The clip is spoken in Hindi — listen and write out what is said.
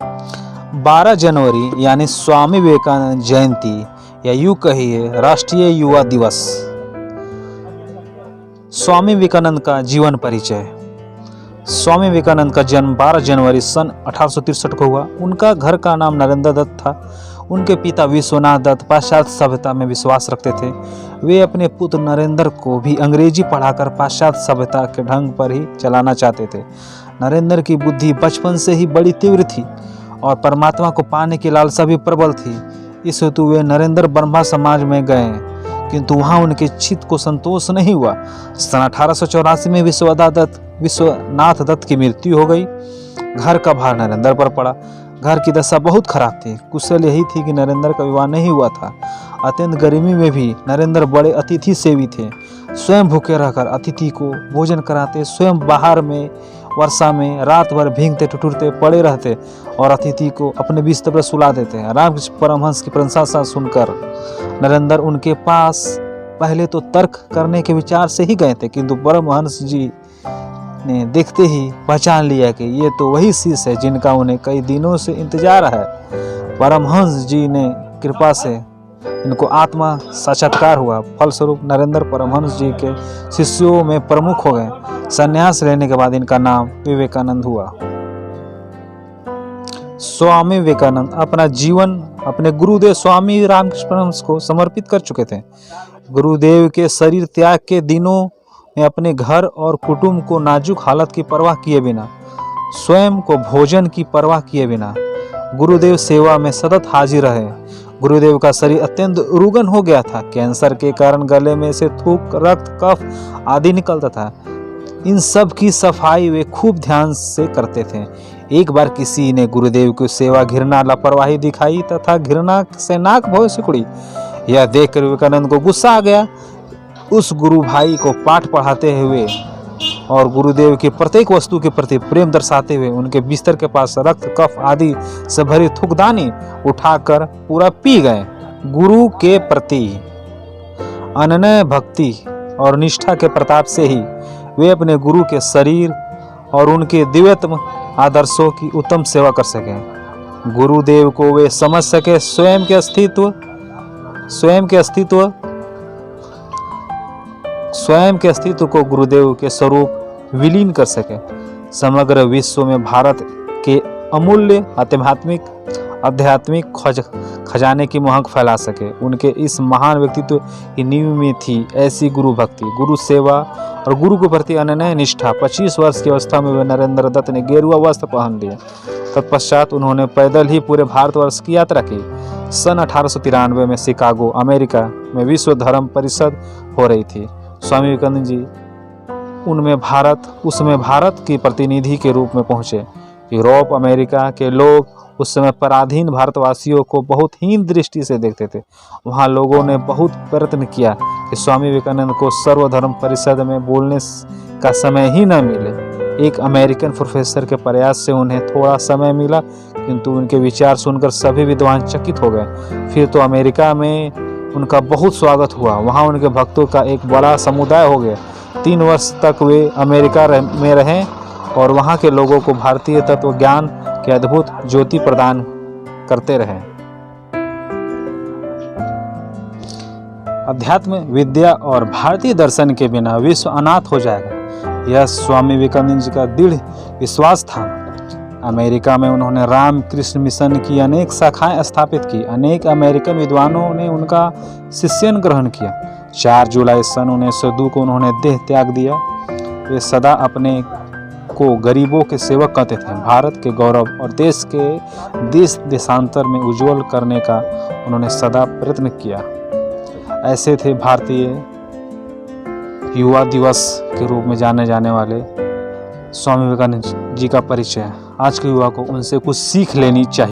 12 जनवरी यानी स्वामी विवेकानंद जयंती या यूं कहिए राष्ट्रीय युवा दिवस। स्वामी विवेकानंद का जीवन परिचय। स्वामी विवेकानंद का जन्म 12 जनवरी सन 1863 को हुआ। उनका घर का नाम नरेंद्र दत्त था। उनके पिता विश्वनाथ दत्त पाश्चात्य सभ्यता में विश्वास रखते थे। वे अपने पुत्र नरेंद्र को भी अंग्रेजी पढ़ाकर पाश्चात्य सभ्यता के ढंग पर ही चलाना चाहते थे। नरेंद्र की बुद्धि बचपन से ही बड़ी तीव्र थी और परमात्मा को पाने की लालसा भी प्रबल थी। इस हेतु वे नरेंद्र ब्रह्मा समाज में गए, किंतु वहां उनके चित्त को संतोष नहीं हुआ। सन 1884 में विश्वनाथ दत्त की मृत्यु हो गई। घर का भार नरेंद्र पर पड़ा। घर की दशा बहुत खराब थी। कुशल यही थी कि नरेंद्र का विवाह नहीं हुआ था। अत्यंत गर्मी में भी नरेंद्र बड़े अतिथि सेवी थे। स्वयं भूखे रहकर अतिथि को भोजन कराते, स्वयं बाहर में वर्षा में रात भर भीगते ठिठुरते पड़े रहते और अतिथि को अपने बिस्तर पर सुला देते। रामकृष्ण परमहंस की प्रशंसा सुनकर नरेंद्र उनके पास पहले तो तर्क करने के विचार से ही गए थे, किंतु परमहंस जी ने देखते ही पहचान लिया कि ये तो वही शिष्य है जिनका उन्हें कई दिनों से इंतजार है। परमहंस जी ने कृपा से इनको आत्मा साक्षात्कार हुआ। फलस्वरूप नरेंद्र परमहंस जी के शिष्यों में प्रमुख हो गए। संन्यास लेने के बाद इनका नाम विवेकानंद हुआ। स्वामी विवेकानंद अपना जीवन अपने गुरुदेव स्वामी रामकृष्ण परमहंस को समर्पित कर चुके थे। गुरुदेव के शरीर त्याग के दिनों में अपने घर और कुटुंब को नाजुक हालत की परवाह किए बिना, स्वयं को भोजन की परवाह किए बिना गुरुदेव सेवा में सतत हाजिर रहे। गुरुदेव का शरीर अत्यंत रुग्ण हो गया था। कैंसर के कारण गले में से थूक, रक्त, कफ आदि निकलता था। इन सब की सफाई वे खूब ध्यान से करते थे। एक बार किसी ने गुरुदेव की सेवा घृणा लापरवाही दिखाई तथा घृणा से नाक भौं सिकुड़ी। यह देखकर विवेकानंद को गुस्सा आ गया। उस गुरु भाई को पाठ पढ़ाते हुए और गुरुदेव की प्रत्येक वस्तु के प्रति प्रेम दर्शाते हुए उनके बिस्तर के पास रक्त, कफ आदि से भरी थूकदानी उठाकर पूरा पी गए। गुरु के प्रति अनन्य भक्ति और निष्ठा के प्रताप से ही वे अपने गुरु के शरीर और उनके दिव्यतम आदर्शों की उत्तम सेवा कर सके। गुरुदेव को वे समझ सके, स्वयं के अस्तित्व को गुरुदेव के स्वरूप विलीन कर सके। समग्र विश्व में भारत के अमूल्य आध्यात्मिक खजाने की महक फैला सके। उनके इस महान व्यक्तित्व की नींव में थी ऐसी गुरु भक्ति, गुरु सेवा और गुरु के प्रति अनन्य निष्ठा। 25 वर्ष की अवस्था में वे नरेंद्र दत्त ने गेरुआ वस्त्र पहन लिया। तत्पश्चात उन्होंने पैदल ही पूरे भारतवर्ष की यात्रा की। सन 1893 में शिकागो, अमेरिका में विश्व धर्म परिषद हो रही थी। स्वामी विवेकानंद जी उसमें भारत के प्रतिनिधि के रूप में पहुंचे। यूरोप, अमेरिका के लोग उस समय पराधीन भारतवासियों को बहुत हीन दृष्टि से देखते थे। वहां लोगों ने बहुत प्रयत्न किया कि स्वामी विवेकानंद को सर्वधर्म परिषद में बोलने का समय ही न मिले। एक अमेरिकन प्रोफेसर के प्रयास से उन्हें थोड़ा समय मिला, किंतु उनके विचार सुनकर सभी विद्वान चकित हो गए। फिर तो अमेरिका में उनका बहुत स्वागत हुआ। वहां उनके भक्तों का एक बड़ा समुदाय हो गया। 3 वर्ष तक वे अमेरिका में रहे और वहां के लोगों को भारतीय तत्व ज्ञान के अद्भुत ज्योति प्रदान करते रहे। अध्यात्म, विद्या और भारतीय दर्शन के बिना विश्व अनाथ हो जाएगा, यह स्वामी विवेकानंद जी का दृढ़ विश्वास था। अमेरिका में उन्होंने रामकृष्ण मिशन की अनेक शाखाएं स्थापित की। अनेक अमेरिकन विद्वानों ने उनका शिष्यन ग्रहण किया। 4 जुलाई सन 1902 को उन्होंने देह त्याग दिया। वे सदा अपने को गरीबों के सेवक कहते थे। भारत के गौरव और देश देशांतर में उज्जवल करने का उन्होंने सदा प्रयत्न किया। ऐसे थे भारतीय युवा दिवस के रूप में जाने जाने वाले स्वामी विवेकानंद जी का परिचय। आज के युवा को उनसे कुछ सीख लेनी चाहिए।